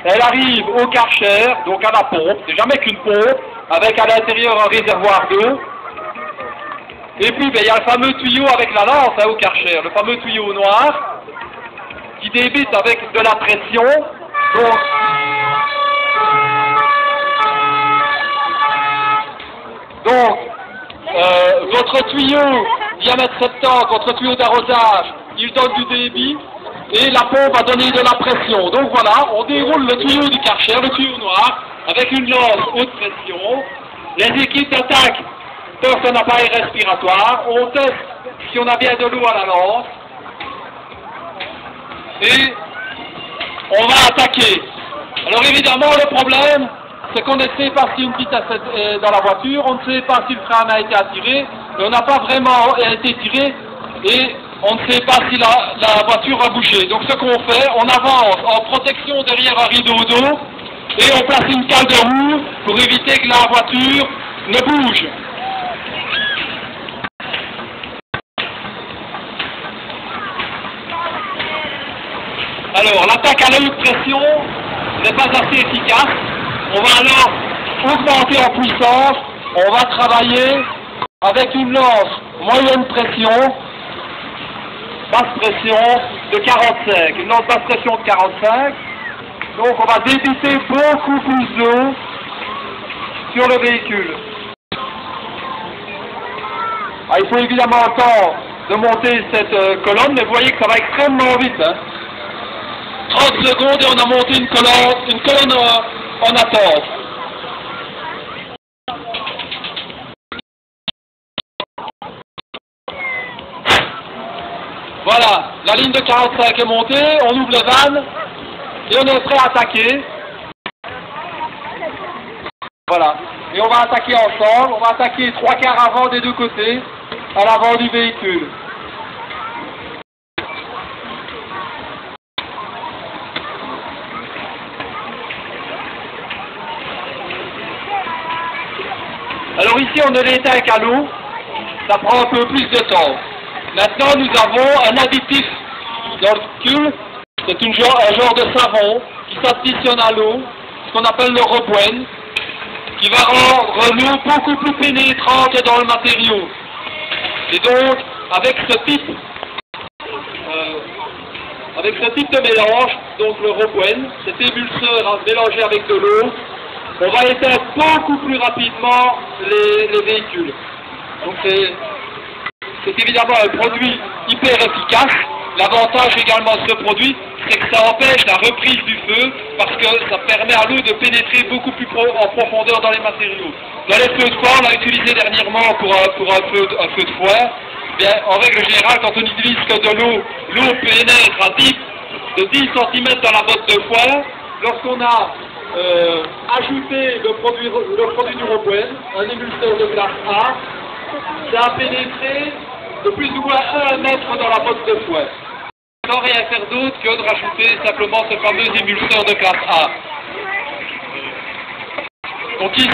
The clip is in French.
Elle arrive au Karcher, donc à la pompe, c'est jamais qu'une pompe, avec à l'intérieur un réservoir d'eau. Et puis il y a le fameux tuyau avec la lance au Karcher, le fameux tuyau noir, qui débite avec de la pression. Donc votre tuyau diamètre 70, votre tuyau d'arrosage, il donne du débit. Et la pompe va donner de la pression. Donc voilà, on déroule le tuyau du Karcher, le tuyau noir, avec une lance haute pression. Les équipes d'attaque portent un appareil respiratoire. On teste si on a bien de l'eau à la lance. Et on va attaquer. Alors évidemment, le problème, c'est qu'on ne sait pas si une vitesse est dans la voiture, on ne sait pas si le frein a été attiré, et on n'a pas vraiment été tiré, et on ne sait pas si la voiture va bouger. Donc ce qu'on fait, on avance en protection derrière un rideau d'eau et on place une cale de roue pour éviter que la voiture ne bouge. Alors l'attaque à la haute pression n'est pas assez efficace. On va alors augmenter en puissance. On va travailler avec une lance moyenne pression, basse pression de 45, une lance basse pression de 45. Donc on va débiter beaucoup plus d'eau sur le véhicule. Il faut évidemment le temps de monter cette colonne, mais vous voyez que ça va extrêmement vite. 30 secondes et on a monté une colonne en attente. Voilà, la ligne de 45 est montée, on ouvre les vannes et on est prêt à attaquer. Voilà, et on va attaquer ensemble, on va attaquer 3/4 avant des deux côtés, à l'avant du véhicule. Alors ici on ne l'éteint qu'à l'eau, ça prend un peu plus de temps. Maintenant, nous avons un additif dans le véhicule, c'est un genre de savon qui s'additionne à l'eau, ce qu'on appelle le Robwen, qui va rendre l'eau beaucoup plus pénétrante dans le matériau. Et donc, avec ce type de mélange, donc le Robwen, cet émulseur mélangé avec de l'eau, on va éteindre beaucoup plus rapidement les véhicules. Donc c'est évidemment un produit hyper efficace. L'avantage également de ce produit, c'est que ça empêche la reprise du feu parce que ça permet à l'eau de pénétrer beaucoup plus en profondeur dans les matériaux. Dans les feux de foire, on l'a utilisé dernièrement pour un feu de foire. Bien, en règle générale, quand on n'utilise que de l'eau pénètre de 10 cm dans la botte de foire. Lorsqu'on a ajouté le produit du Robwen, un émulseur de classe A, ça a pénétré de plus ou moins 1 mètre dans la botte de foin, sans rien faire d'autre que de rajouter simplement ce fameux émulseur de classe A. Donc ici,